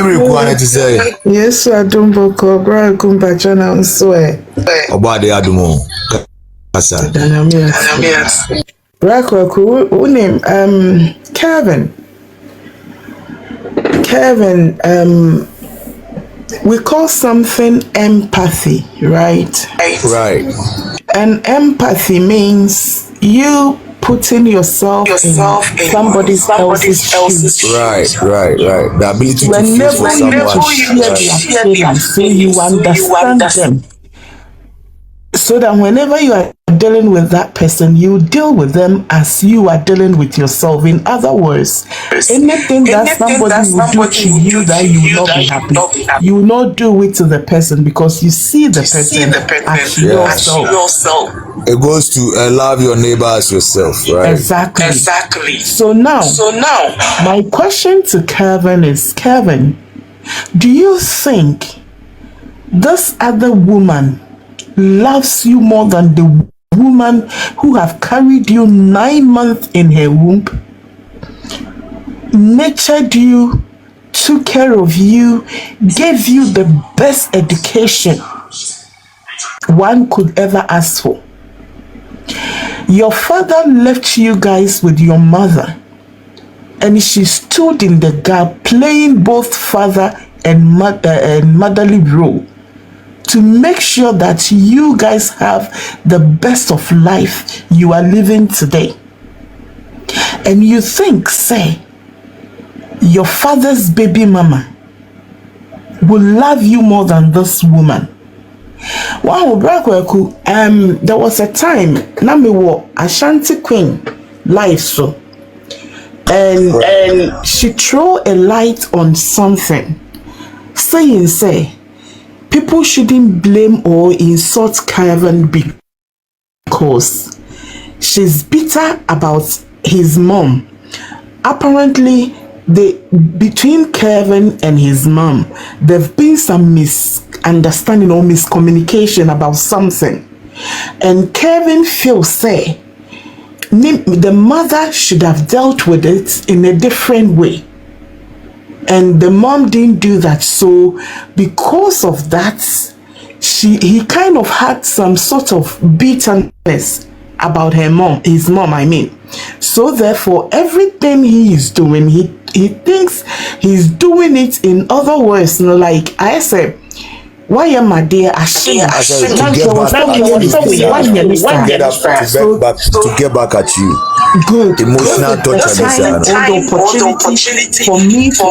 me ku ana ti say yes adumbo ko bra kumba chana nso oba de adumo kasa bra kwaku unim Kevin Kevin, we call something empathy, right? Right. And empathy means you putting yourself in somebody else's shoes. Right. The ability to feel for someone. So you understand them. So that whenever you are dealing with that person, you deal with them as you are dealing with yourself. In other words, anything that somebody will do to you that you will not be happy, you will not do it to the person because you see the person as yourself. It goes to love your neighbor as yourself, right? Exactly. So now, my question to Kevin is, Kevin, do you think this other woman loves you more than the woman who have carried you 9 months in her womb, nurtured you, took care of you, gave you the best education one could ever ask for? Your father left you guys with your mother, and she stood in the gap playing both father and motherly role to make sure that you guys have the best of life you are living today. And you think, say, your father's baby mama will love you more than this woman? Wow, Brakweku, there was a time, Namiwo, Ashanti Queen, live so, and she threw a light on something, saying, say, people shouldn't blame or insult Kevin because she's bitter about his mom. Apparently, between Kevin and his mom, there've been some misunderstanding or miscommunication about something. And Kevin feels, say, the mother should have dealt with it in a different way. And the mom didn't do that. So because of that, he kind of had some sort of bitterness about his mom, I mean. So therefore, everything he is doing, he thinks he's doing it in other words, like I said, why am I there? To get back at you. Good. Emotional torture. Opportunity for me to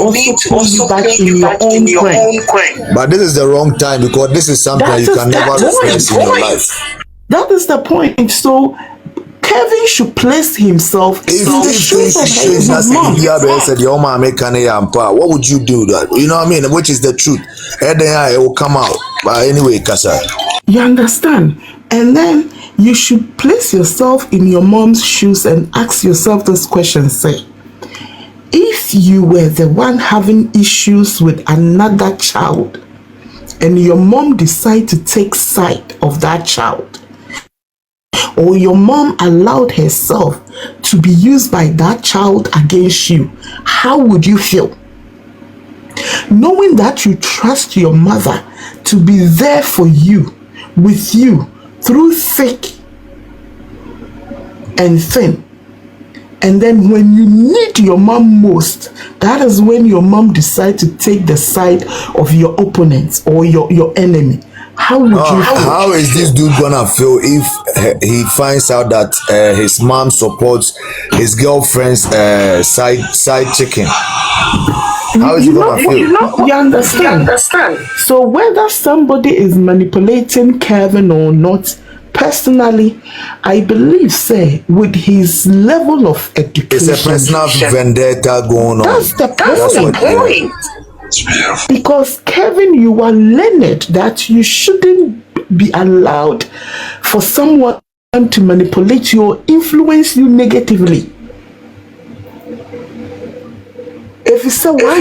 also back in your own coin. But this is the wrong time because this is something you can never replace in your life. That is the point. So Kevin should place himself in the shoes of his mom. What would you do that? You know what I mean? Which is the truth. And then it will come out. But anyway, Kasa. You understand? And then you should place yourself in your mom's shoes and ask yourself this question, say, if you were the one having issues with another child and your mom decided to take side of that child, or your mom allowed herself to be used by that child against you, how would you feel? Knowing that you trust your mother to be there for you, with you, through thick and thin. And then when you need your mom most, that is when your mom decides to take the side of your opponent or your enemy. How would you feel? How is this dude gonna feel if he finds out that his mom supports his girlfriend's side chicken? How is he gonna feel? You understand? So whether somebody is manipulating Kevin or not, personally, I believe, say, with his level of education, it's a personal vendetta going on. That's the point. Because Kevin, you are learned that you shouldn't be allowed for someone to manipulate you or influence you negatively. If you say why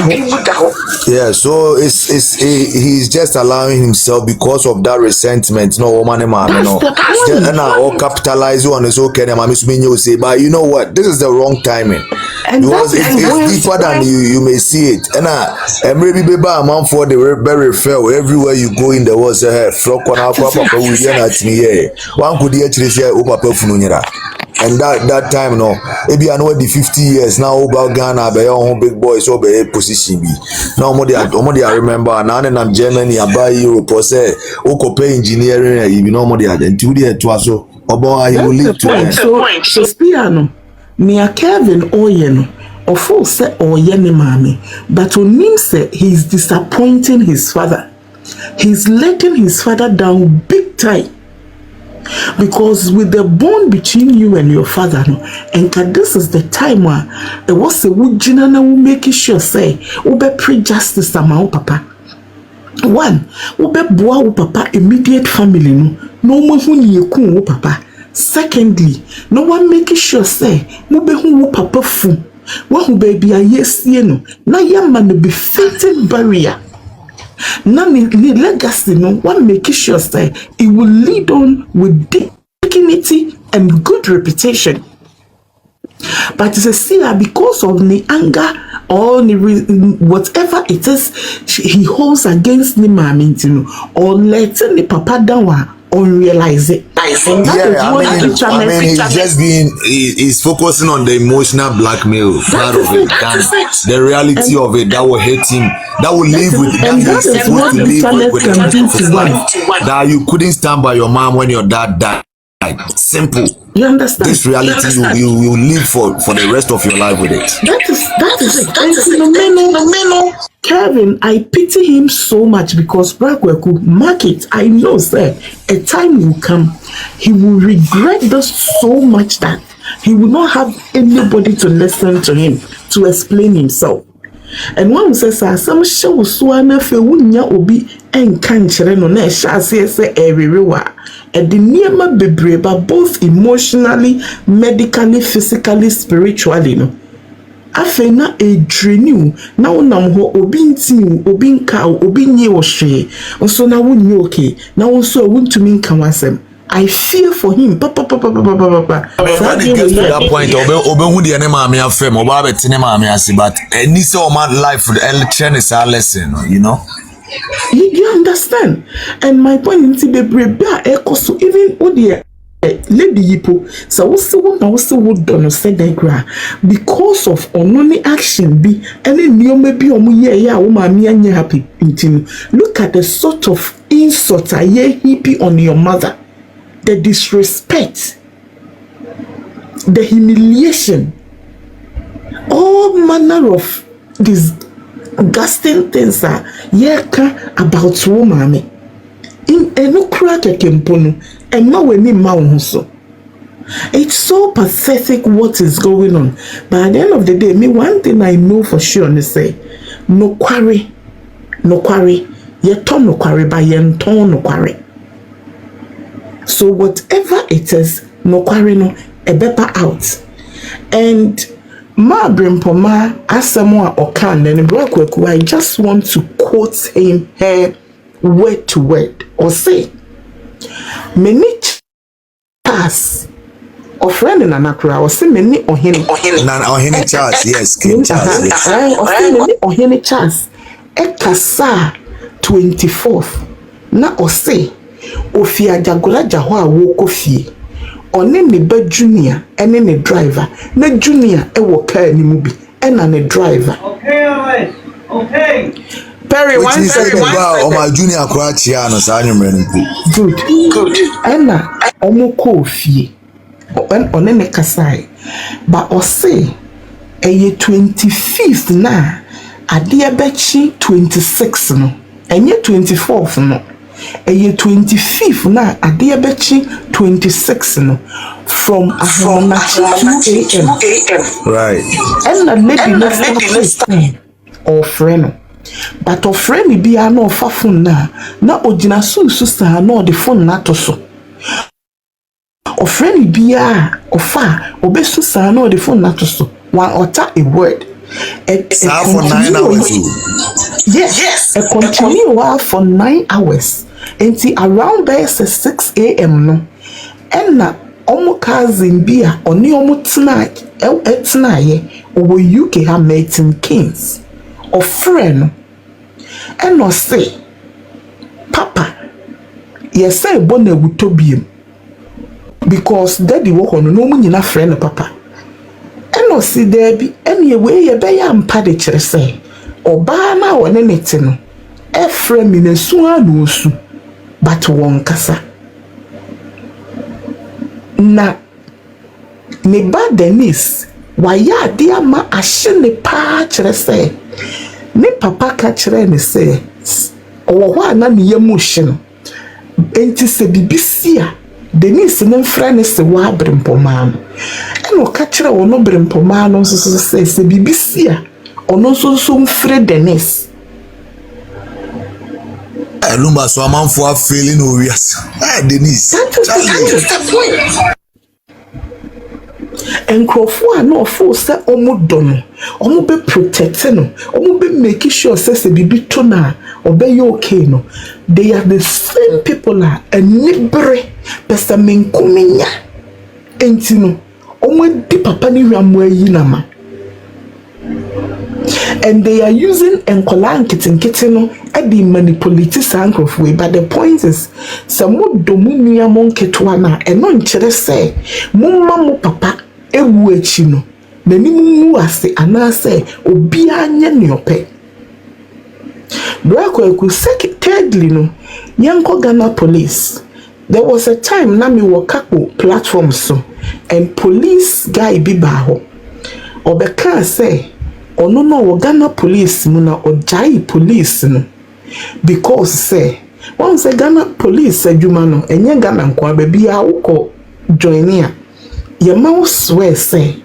people down. Yeah, so he's just allowing himself because of that resentment. No woman, or capitalize on his okay. But you know what? This is the wrong timing. And because it's deeper than you may see it. And maybe baby man for the very fail everywhere you go in the world. Say flock on our papa we at me. One could actually say And that time no, maybe I know the 50 years now about Ghana, be your big boys so be position be. Now more I remember now I'm Germany, I buy Europe or say pay engineering, you know more there then 2 years to so about I will live to point. So Spiano, near Kevin Oyeno, or full set or Yenny Mami, but Onim said he's disappointing his father. He's letting his father down big time. Because with the bond between you and your father, no, and this is the time where it was a wood general will make sure say, Ube pre-justice amount papa. One, Ube boa papa immediate family, no more who you kun papa. Secondly, no one make sure say, Ube who papa fu, one who baby a yes, no, na young man be fitting barrier. Now, the legacy, no one make sure say it will lead on with dignity and good reputation. But it's a sinner because of the anger or the whatever it is he holds against the mammy, or letting the papa down or realize it. He's focusing on the emotional blackmail part of it, the reality of it that will hate him, that will live with him, that you couldn't stand by your mom when your dad died. Simple. You understand? This reality you live for the rest of your life with it. That is it. Kevin, I pity him so much because Brakweku, mark it. I know, sir, a time will come. He will regret this so much that he will not have anybody to listen to him, to explain himself. And one says, some show Suana Fewunya Obi and Kanchereno Nesha says everywhere. And the Niema Bebreba, both emotionally, medically, physically, spiritually, no. Afena a dream now nam ho obi ntin obi nka obi nye wo hwe nso na wonni okay na wonso wontumi nka wasem. I fear for him. Papa. When it gets to that point, obe hu de ne maame afem oba beti ne maame ase, but any so man life and train is a lesson, you know. You understand? And my point is the breba Akosua even odie lady yipo so what's would done said because of only action be any new maybe woman happy. Look at the sort of insult I heapy on your mother, the disrespect, the humiliation, all manner of disgusting things are about woman in no crack a kempono. And now we need so. It's so pathetic what is going on. But at the end of the day, me one thing I know for sure is say, no quarry, ye turn no quarry by yen turn no quarry. So whatever it is, no quarry no a better out. And ma brimpoma asamoa okan and Brakweku, I just want to quote him here word to word or say. Many Charles or friend in Anakura or say many or him Charles, yes, King Charles. Or say many or him Charles. Ekasa 24th. Na or say Ofia Jagola Jahwa woko fie. One ne be junior and ne driver. Ne junior e wo car ni mubi and ne driver. Okay. Perry, one second. My junior Croatiano, good. And Omoko fie. On ne kasai. But or say a year 25th na adia bechi 26 no. And year 24th no. A year 25th na adia bechi 26 no. From 2 a.m. Right. And maybe next time or friend. But of friend be a no fa phone na ojina so sa na the phone na to so. Of friend be a ofa obesu sa na the phone na to so. One utter a word. For 9 hours. Yes. A continue for 9 hours. Until around there 6 a.m. no. And na omo cousin be a oni omo tonight ye over UK ha Milton Keynes. Of friend and no say Papa yes say bonne wutobium because daddy wo hono no mu nyina frɛ no papa eno si there bi ene we ye be ya mpa de kyerɛ sɛ oba na wone ne te no efrɛ mi na su anu osu but won kasa na ne ba Denise waya ade ama ahye ne pa kyerɛ sɛ ne papa ka kyerɛ ne sɛ owo ho ana ne yamu hye no enti sɛ bibisi a Denise ne mfra ne Serwaa brempoma no eno ka kyerɛ wono brempoma no so sɛ bibisi a ono so mfre Denise Lumba so amanfo a feeling obvious. Denise. That is the point. Enkrofo a no fo se omo dono omo be protect no omo be make sure say bibi to na obey okay no they are the same people a enibre pesa menkuminya enti no omo di papa ni hwamo ayi na ma and they are using enkola nkitinkiti no edi manipulate sankrofo but the point is some domu nua mo nketwa na eno nkyere say mumma mo papa ewu echi no nani mu ase anase obi anya ne opɛ Brakweku thirdly no yanko Ghana police there was a time na me wakapo platform so and police guy bi ba ho obeka say ono no Ghana police mu na ojai police no because say once Ghana police adwuma no enye Ghana nko ababi a wokɔ joinia your mouth swear say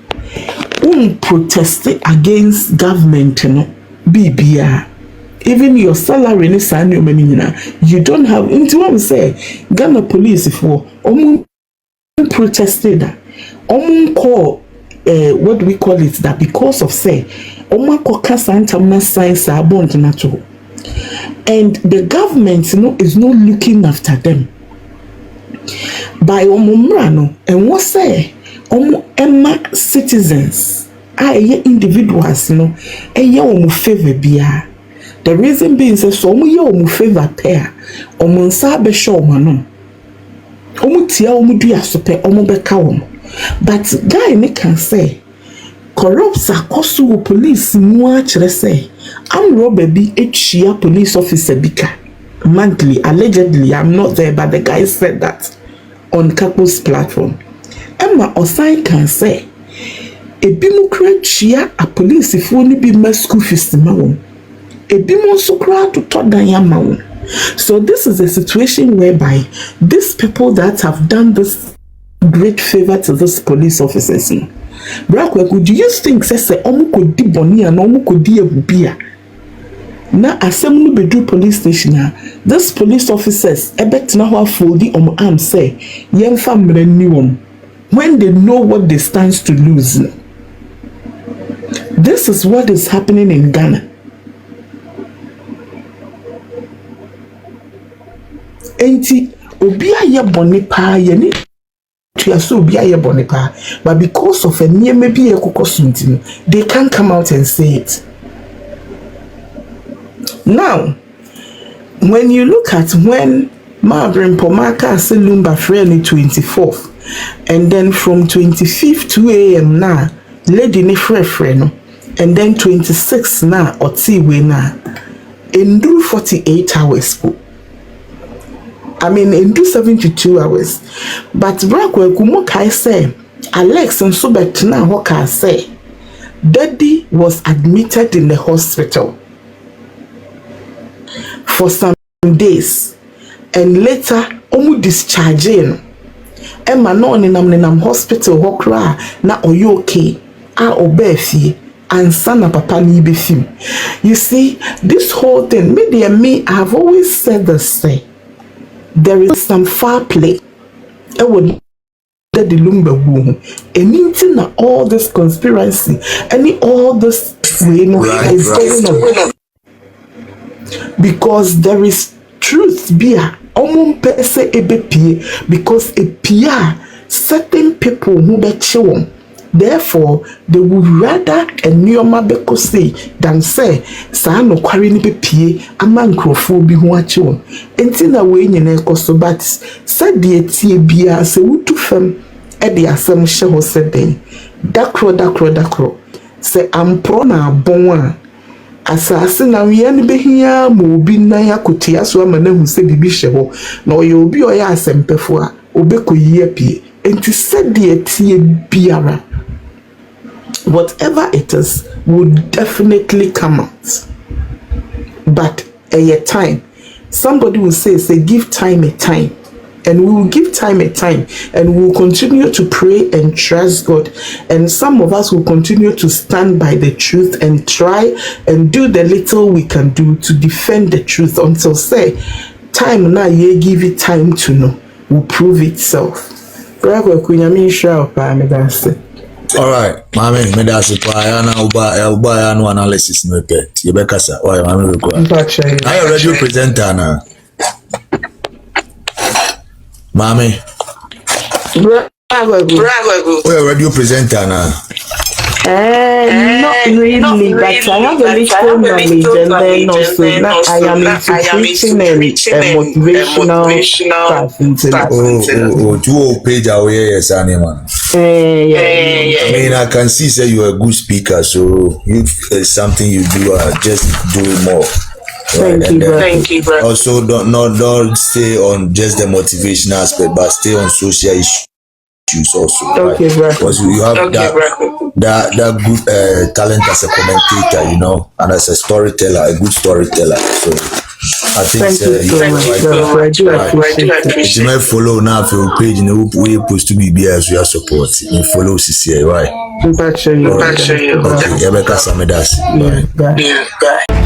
protest against government no bibia even your salary ni sanu many you don't have into what say Ghana police for protested call what do we call it that because of say koka santamna science abond nato and the government is not looking after them by omumrano and what say Emma citizens individuals favor bia the reason being say so favor pair nsa be show no tia dua so pe beka but guy ne can say corrupts Akosua police mu a kire say am robber bi etwia police officer bika monthly allegedly I'm not there but the guy said that on Kapo's platform Emma Osai can say ebi mu kra twia a police fo ni bi ma school fees ma won ebi mu so kra to dan ya ma won. So this is a situation whereby these people that have done this great favor to these police officers Brakweku, do you think say omu ko di boni and omu ko di ebubia na asem no bedu police station this police officers ebet na ho afodi arm say yemfa mre ni wom when they know what they stand to lose. This is what is happening in Ghana. Enti obi aye boni pa ye ni so obi aye boni pa but because of a near maybe a kokosunti they can't come out and say it. Now when you look at when Mabrin Pomaka Selumba Freni 24th and then from 25th 2 a.m. now lady ni freno and then 26 now or we now in do 48 hours in do 72 hours but Brakweku mo kai say Alex and Subet now what can say daddy was admitted in the hospital for some days and later discharging Emma no ninam hospital hokra na oyo okay obefie and sana papa ni be film. You see this whole thing me I have always said this say there is some foul play would the lumber womb anything na all this conspiracy all this is going on because there is truth beer pese ebe pie because a pia certain people who be chewon Therefore, they would rather a neoma beko say than say, sa no kwari ni pepie ama nkrofo bi ho ache won. Enti na we nyene ekoso but said the tie bia se wutu fam e de asem hye ho se den. Dakro se ampro na abon a asase na we ne behia mo obi nan akotia so ama na hu se bibi hye ho na oye obi oya asempefo a obekoyi apie. Enti said the tie biara whatever it is will definitely come out. But a time, somebody will say, give time a time. And we will give time a time. And we will continue to pray and trust God. And some of us will continue to stand by the truth and try and do the little we can do to defend the truth until say, time now ye give it time to know will prove itself. All right, mami, me da se pa ya na uba ya no analysis no pe. Ye be kasa. Why mami record. I am radio presenter na. Mami. Bravo. We are radio presenter na. Not really, but I have a little knowledge and then also that I am into preaching and motivational stuff. Oh, 2 page away, yes, animal. Yeah. I mean, I can see say you are a good speaker, so if it's something you do, just do it more. Thank you, bro. Also, don't stay on just the motivational aspect, but stay on social issues also. Okay, right? Bro. Because you have that good talent as a commentator, you know, and as a storyteller, a good storyteller. So I think you so much, bro. I do appreciate it. You may follow now for your page, you know, we post to be as your support. You follow CCA, right? Back to you. Okay, Rebecca Samidas. Yeah.